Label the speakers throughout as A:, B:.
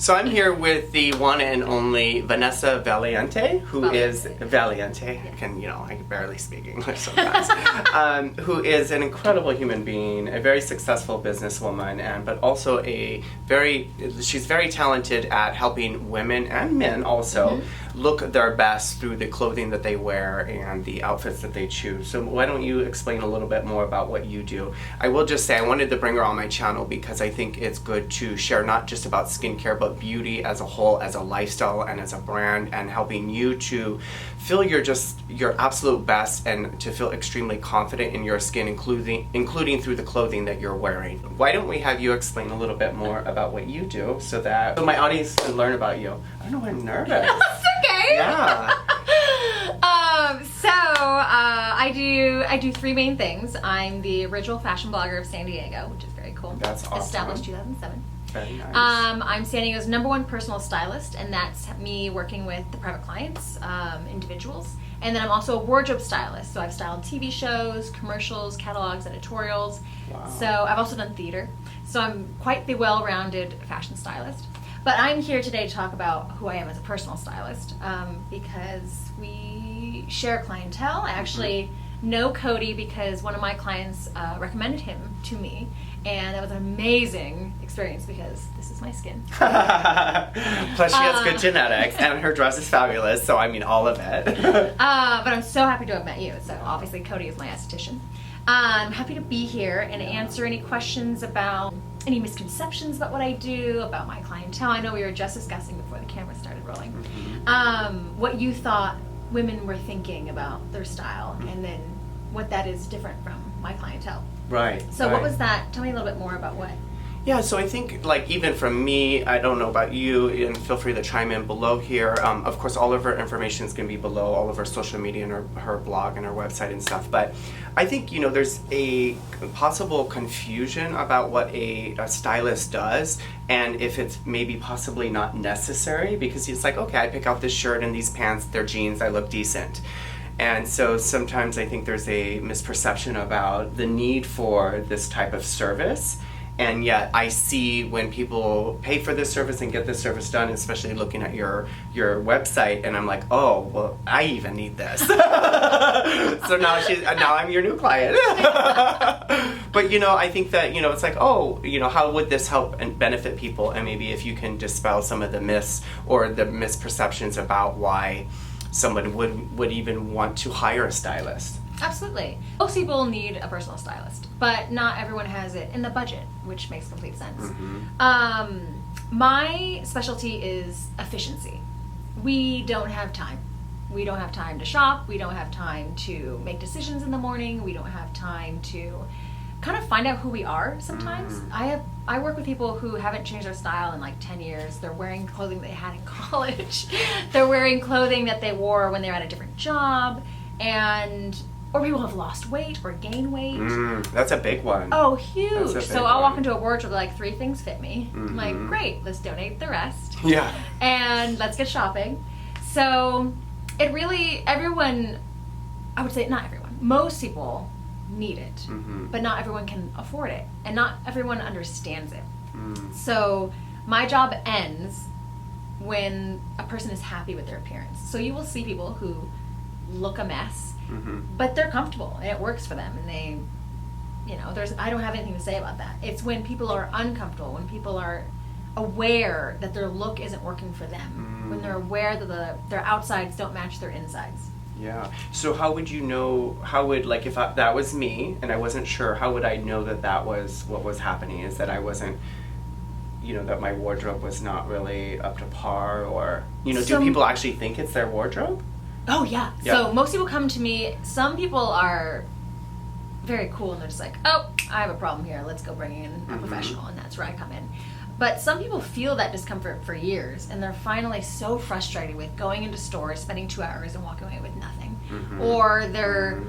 A: So I'm here with the one and only Vanessa Valiente, who is Valiente.
B: Yes.
A: I can barely speak English sometimes. Who is an incredible human being, a very successful businesswoman, but also she's very talented at helping women and men also look their best through the clothing that they wear and the outfits that they choose. So why don't you explain a little bit more about what you do? I will just say I wanted to bring her on my channel because I think it's good to share not just about skincare, but beauty as a whole, as a lifestyle and as a brand, and helping you to feel your absolute best and to feel extremely confident in your skin, including through the clothing that you're wearing. Why don't we have you explain a little bit more about what you do so my audience can learn about you? I don't know, I'm nervous.
B: That's okay.
A: Yeah.
B: I do three main things. I'm the original fashion blogger of San Diego, which is very cool.
A: That's awesome.
B: Established 2007.
A: Very nice.
B: I'm San Diego's #1 personal stylist, and that's me working with the private clients, individuals. And then I'm also a wardrobe stylist, so I've styled TV shows, commercials, catalogs, editorials.
A: Wow.
B: So I've also done theater. So I'm quite the well-rounded fashion stylist. But I'm here today to talk about who I am as a personal stylist, because we share clientele. I actually know Cody because one of my clients recommended him to me, and that was an amazing experience because this is my skin.
A: Plus she has good genetics and her dress is fabulous, so I mean all of it.
B: But I'm so happy to have met you. So obviously Cody is my esthetician. I'm happy to be here and answer any questions about any misconceptions about what I do, about my clientele. I know we were just discussing before the camera started rolling, what you thought women were thinking about their style, and then what that is different from my clientele.
A: Right.
B: So what was that? Tell me a little bit more about what.
A: Yeah, so I think, even from me, I don't know about you, and feel free to chime in below here. Of course, all of her information is going to be below, all of her social media and her blog and her website and stuff. But I think, there's a possible confusion about what a stylist does, and if it's maybe possibly not necessary, because it's like, okay, I pick out this shirt and these pants, they're jeans, I look decent. And so sometimes I think there's a misperception about the need for this type of service. And yet I see when people pay for this service and get this service done, especially looking at your website, and I'm like, oh, well, I even need this. So now I'm your new client. But I think that, it's like, oh, how would this help and benefit people? And maybe if you can dispel some of the myths or the misperceptions about why someone would even want to hire a stylist.
B: Absolutely. Most people need a personal stylist, but not everyone has it in the budget, which makes complete sense. My specialty is efficiency. We don't have time. We don't have time to shop. We don't have time to make decisions in the morning. We don't have time to kind of find out who we are sometimes. I work with people who haven't changed their style in 10 years. They're wearing clothing they had in college. They're wearing clothing that they wore when they were at a different job, or people have lost weight or gained weight.
A: That's a big one.
B: Oh, huge. So I'll walk into a wardrobe like 3 things fit me. I'm like, great, let's donate the rest.
A: Yeah.
B: And let's get shopping. So it really, everyone, I would say not everyone, most people need it, but not everyone can afford it, and not everyone understands it. So my job ends when a person is happy with their appearance. So you will see people who look a mess, but they're comfortable and it works for them, and they, I don't have anything to say about that. It's when people are uncomfortable, when people are aware that their look isn't working for them, when they're aware that their outsides don't match their insides.
A: Yeah. So how would you know, if that was me and I wasn't sure, how would I know that was what was happening? Is that I wasn't, that my wardrobe was not really up to par, or, do people actually think it's their wardrobe?
B: Oh, yeah. So most people come to me. Some people are very cool and they're just like, oh, I have a problem here. Let's go bring in a professional, and that's where I come in. But some people feel that discomfort for years, and they're finally so frustrated with going into stores, spending 2 hours and walking away with nothing. Or they're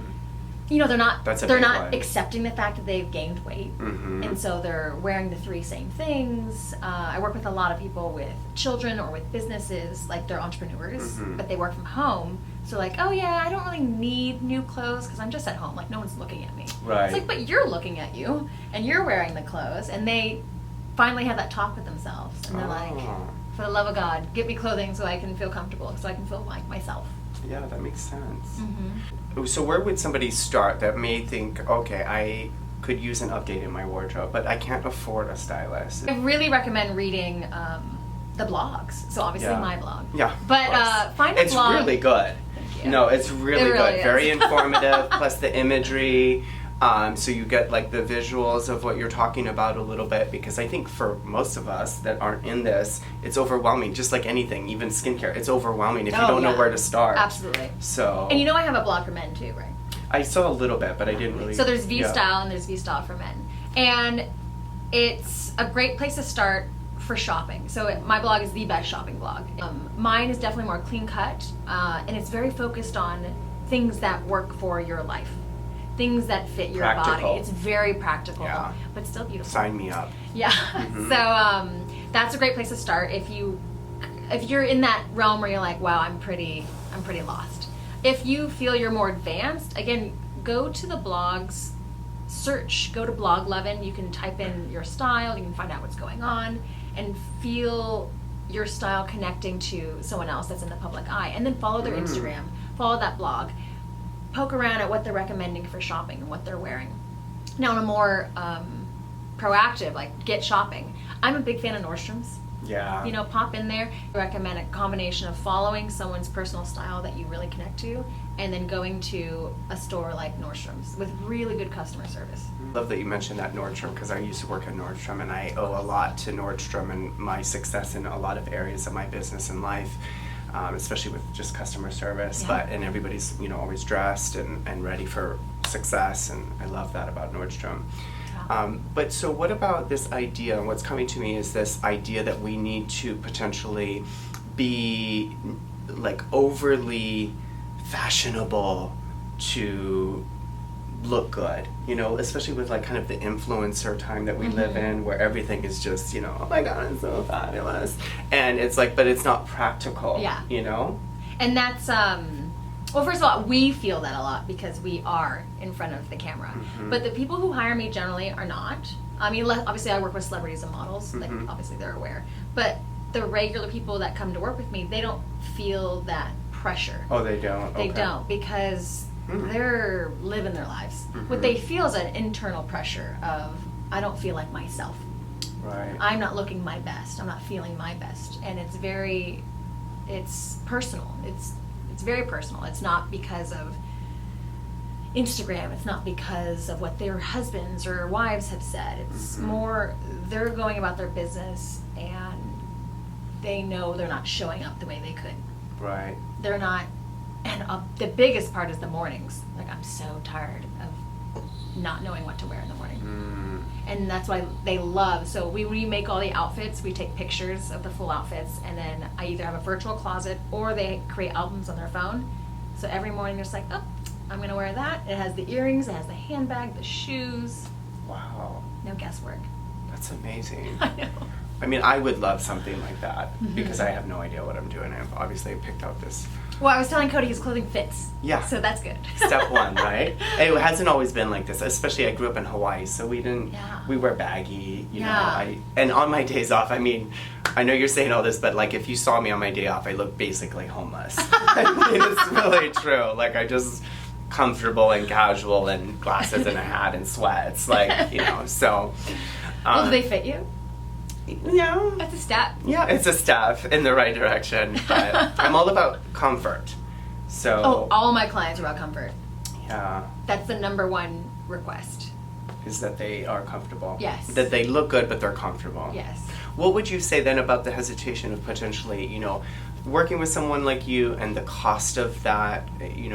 B: they're not accepting the fact that they've gained weight, and so they're wearing the 3 same things. I work with a lot of people with children or with businesses, like they're entrepreneurs, but they work from home. So like, oh yeah, I don't really need new clothes because I'm just at home. Like no one's looking at me.
A: Right.
B: It's like, but you're looking at you, and you're wearing the clothes, and they finally have that talk with themselves, and they're like, For the love of God, get me clothing so I can feel comfortable, so I can feel like myself.
A: Yeah, that makes sense.
B: Mm-hmm.
A: So where would somebody start that may think, okay, I could use an update in my wardrobe, but I can't afford a stylist?
B: I really recommend reading the blogs. So obviously
A: Yeah.
B: my blog.
A: Yeah,
B: But find a
A: it's
B: blog.
A: really good.
B: Thank you.
A: No, it's really,
B: It really
A: good.
B: is.
A: Very informative, plus the imagery. So you get like the visuals of what you're talking about a little bit, because I think for most of us that aren't in this, it's overwhelming, just like anything, even skincare. It's overwhelming if you don't know where to start.
B: Absolutely.
A: So.
B: And you know I have a blog for men too, right?
A: I saw a little bit, but I didn't really.
B: So there's V
A: yeah.
B: Style and there's V Style for men. And it's a great place to start for shopping. So my blog is the best shopping blog. Mine is definitely more clean cut, and it's very focused on things that work for your life. Things that fit your
A: Practical.
B: body. It's very practical,
A: Yeah.
B: but still beautiful.
A: Sign me up.
B: Yeah.
A: Mhm.
B: So that's a great place to start if you're in that realm where you're like, wow, I'm pretty lost. If you feel you're more advanced, again, go to the blogs, search, go to Bloglovin. You can type in your style, you can find out what's going on, and feel your style connecting to someone else that's in the public eye, and then follow their Instagram, follow that blog. Poke around at what they're recommending for shopping and what they're wearing. Now, on a more proactive, like get shopping, I'm a big fan of Nordstrom's.
A: Yeah.
B: You know, pop in there. I recommend a combination of following someone's personal style that you really connect to, and then going to a store like Nordstrom's with really good customer service.
A: I love that you mentioned that Nordstrom, because I used to work at Nordstrom, and I owe a lot to Nordstrom and my success in a lot of areas of my business and life. Especially with just customer service,
B: Yeah.
A: and everybody's always dressed and ready for success, and I love that about Nordstrom.
B: Yeah.
A: But so what about this idea? What's coming to me is this idea that we need to potentially be like overly fashionable to look good, especially with like kind of the influencer time that we live in, where everything is just, oh my God, it's so fabulous. And it's like, but it's not practical,
B: Yeah.
A: And
B: that's, well, first of all, we feel that a lot because we are in front of the camera. But the people who hire me generally are not. I mean, obviously I work with celebrities and models, like obviously they're aware. But the regular people that come to work with me, they don't feel that pressure.
A: Oh, they don't?
B: They
A: Okay.
B: don't, because they're living their lives. What they feel is an internal pressure of, I don't feel like myself.
A: Right.
B: I'm not looking my best. I'm not feeling my best. And it's personal. It's very personal. It's not because of Instagram. It's not because of what their husbands or wives have said. It's more, they're going about their business and they know they're not showing up the way they could.
A: Right.
B: They're not, and the biggest part is the mornings. Like, I'm so tired of not knowing what to wear in the morning. And that's why they love, so we remake all the outfits, we take pictures of the full outfits, and then I either have a virtual closet or they create albums on their phone. So every morning they're just like, oh, I'm gonna wear that. It has the earrings, it has the handbag, the shoes.
A: Wow.
B: No guesswork.
A: That's amazing.
B: I know.
A: I mean, I would love something like that, because I have no idea what I'm doing. I've obviously picked out this.
B: Well, I was telling Cody his clothing fits.
A: Yeah.
B: So that's good.
A: Step one, right? It hasn't always been like this, especially I grew up in Hawaii, so we didn't,
B: Yeah.
A: we wear baggy,
B: Yeah.
A: and on my days off, I mean, I know you're saying all this, but like if you saw me on my day off, I look basically homeless. I mean, it's really true. Like I just comfortable and casual and glasses and a hat and sweats, like, so.
B: Well, do they fit you?
A: Yeah.
B: That's a step.
A: Yeah, it's a step in the right direction, but I'm all about comfort. So.
B: Oh, all my clients are about comfort.
A: Yeah.
B: That's the #1 request.
A: Is that they are comfortable.
B: Yes.
A: That they look good, but they're comfortable.
B: Yes.
A: What would you say then about the hesitation of potentially, working with someone like you and the cost of that?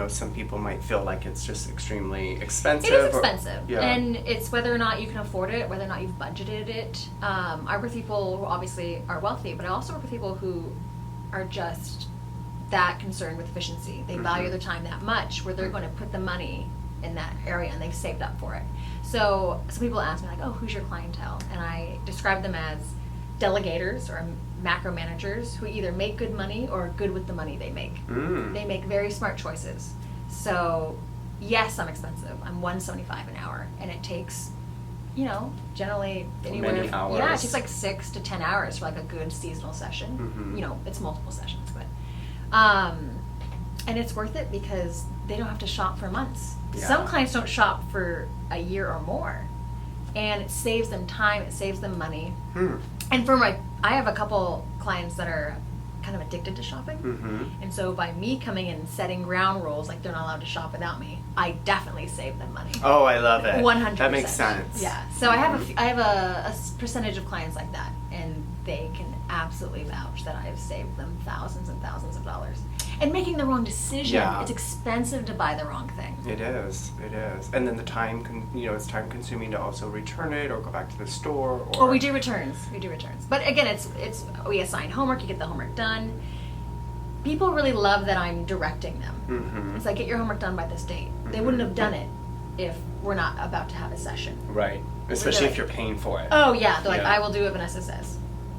A: Some people might feel like it's just extremely expensive.
B: It is expensive,
A: Yeah.
B: and it's whether or not you can afford it, whether or not you've budgeted it. I work with people who obviously are wealthy, but I also work with people who are just that concerned with efficiency. They value their time that much where they're going to put the money in that area and they've saved up for it. So some people ask me like, oh, who's your clientele? And I describe them as delegators or macro managers who either make good money or are good with the money they make. They make very smart choices. So yes, I'm expensive. I'm $175 an hour, and it takes you know, generally anywhere.
A: Many hours.
B: Yeah, it takes like 6 to 10 hours for like a good seasonal session.
A: Mm-hmm.
B: You know, it's multiple sessions, but and it's worth it because they don't have to shop for months.
A: Yeah.
B: Some clients don't shop for a year or more, and it saves them time. It saves them money. And for I have a couple clients that are kind of addicted to shopping.
A: Mm-hmm.
B: And so by me coming in and setting ground rules, like they're not allowed to shop without me, I definitely save them money.
A: Oh, I love it.
B: 100%.
A: That makes sense.
B: Yeah. So I have a percentage of clients like that, and they can absolutely vouch that I have saved them thousands and thousands of dollars. And making the wrong decision.
A: Yeah.
B: It's expensive to buy the wrong thing.
A: It is. And then the time, it's time consuming to also return it or go back to the store. Or
B: Well, we do returns. But again, it's we assign homework. You get the homework done. People really love that I'm directing them.
A: Mm-hmm.
B: It's like, get your homework done by this date. They wouldn't have done it if we're not about to have a session.
A: Right. Especially if you're paying for it.
B: Oh yeah, they're like,
A: Yeah.
B: I will do what Vanessa says.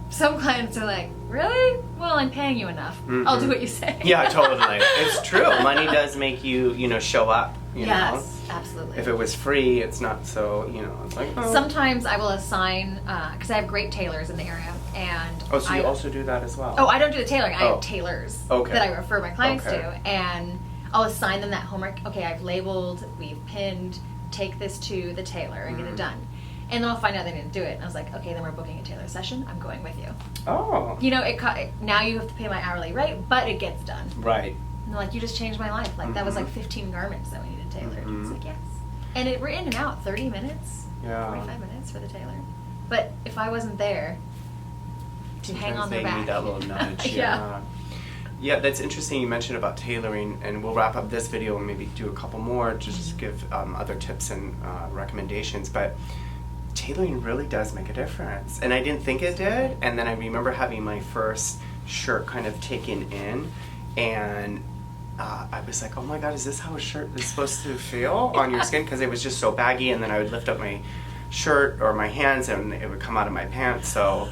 B: Some clients are like, really? Well, I'm paying you enough. I'll do what you say.
A: Yeah, totally. It's true. Money does make you, show up. You know?
B: Absolutely.
A: If it was free, it's not so, it's like, oh.
B: Sometimes I will assign, because I have great tailors in the area, and
A: Oh, so you also do that as well?
B: Oh, I don't do the tailoring. I
A: Oh.
B: have tailors
A: Okay.
B: that I refer my clients
A: Okay.
B: to, and I'll assign them that homework. Okay, I've labeled, we've pinned, take this to the tailor and get it done. And then I'll find out they didn't do it, and I was like, okay, then we're booking a tailor session. I'm going with you.
A: Oh.
B: Now you have to pay my hourly rate, but it gets done.
A: Right.
B: And they're like, you just changed my life. Like, that was like 15 garments that we needed tailored. It's like, yes. And we're in and out, 30 minutes,
A: Yeah.
B: 45 minutes for the tailor. But if I wasn't there to hang on their
A: They
B: back.
A: need that little nudge.
B: Yeah.
A: Yeah, that's interesting you mentioned about tailoring, and we'll wrap up this video and maybe do a couple more just to give other tips and recommendations. But tailoring really does make a difference, and I didn't think it did. And then I remember having my first shirt kind of taken in, and I was like, oh my god, is this how a shirt is supposed to feel on your skin? Because it was just so baggy, and then I would lift up my shirt or my hands and it would come out of my pants. So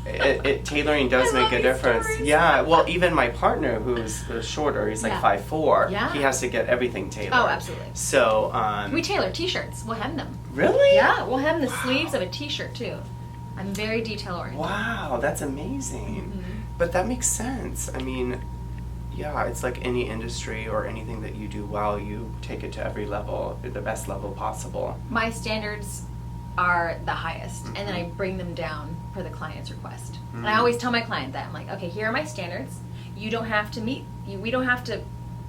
A: tailoring does make a difference.
B: Stories.
A: Yeah, well, even my partner, who's shorter, he's like 5'4",
B: Yeah.
A: he has to get everything tailored.
B: Oh, absolutely.
A: So
B: We tailor t-shirts. We'll hem them.
A: really?
B: Yeah, we'll hem the sleeves of a t-shirt too. I'm very detail oriented.
A: Wow, that's amazing. But that makes sense. I mean, yeah, it's like any industry or anything that you do well, you take it to every level, the best level possible.
B: My standards are the highest, and then I bring them down per the client's request. And I always tell my client that. I'm like, okay, here are my standards. You don't have to we don't have to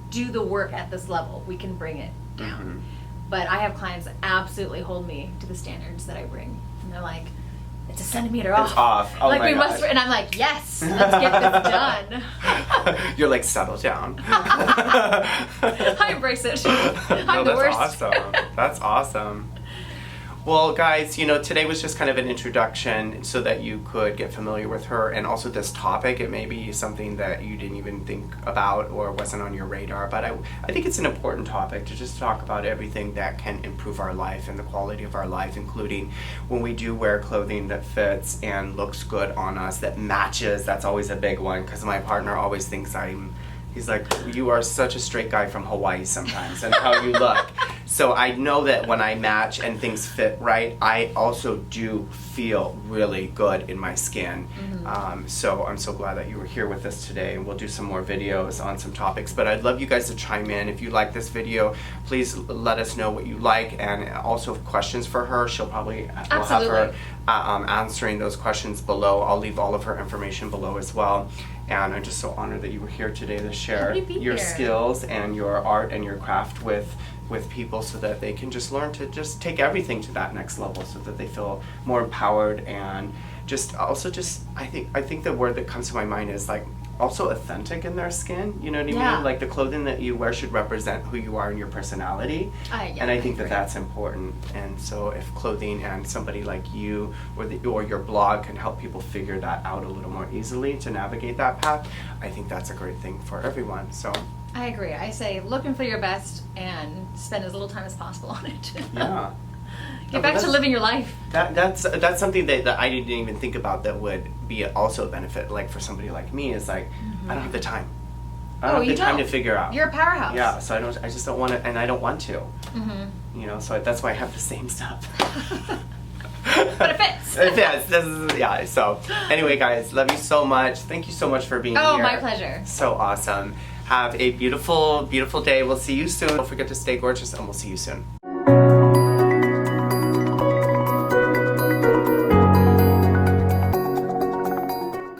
B: do the work at this level. We can bring it down. But I have clients that absolutely hold me to the standards that I bring. And they're like, it's a centimeter off.
A: It's off. Oh
B: like
A: my
B: we
A: gosh.
B: must, and I'm like, yes, let's get this done.
A: You're like, settle down.
B: I embrace it. I'm the worst.
A: That's awesome. That's awesome. Well, guys, today was just kind of an introduction so that you could get familiar with her, and also this topic. It may be something that you didn't even think about or wasn't on your radar, but I think it's an important topic to just talk about everything that can improve our life and the quality of our life, including when we do wear clothing that fits and looks good on us, that matches. That's always a big one, because my partner always thinks he's like, you are such a straight guy from Hawaii sometimes, and how you look. So I know that when I match and things fit right, I also do feel really good in my skin. So I'm so glad that you were here with us today, and we'll do some more videos on some topics. But I'd love you guys to chime in. If you like this video, please let us know what you like, and also questions for her. We'll have her answering those questions below. I'll leave all of her information below as well. And I'm just so honored that you were here today to share your skills and your art and your craft with people, so that they can just learn to just take everything to that next level, so that they feel more empowered, and I think the word that comes to my mind is like also authentic in their skin. You know what I mean? Like the clothing that you wear should represent who you are and your personality. And I think that that's important. And so if clothing and somebody like you or your blog can help people figure that out a little more easily to navigate that path, I think that's a great thing for everyone. So
B: I agree. I say look and feel your best and spend as little time as possible on it.
A: Yeah.
B: Get back to living your life.
A: That's something that I didn't even think about that would be also a benefit. Like for somebody like me, is like I don't have the time. I don't have the time to figure out.
B: You're a powerhouse.
A: Yeah, so I just don't want to, and I don't want to. So that's why I have the same stuff.
B: But it fits.
A: It fits. This is, yeah, so anyway, guys, love you so much. Thank you so much for being here.
B: Oh, my pleasure.
A: So awesome. Have a beautiful, beautiful day. We'll see you soon. Don't forget to stay gorgeous, and we'll see you soon.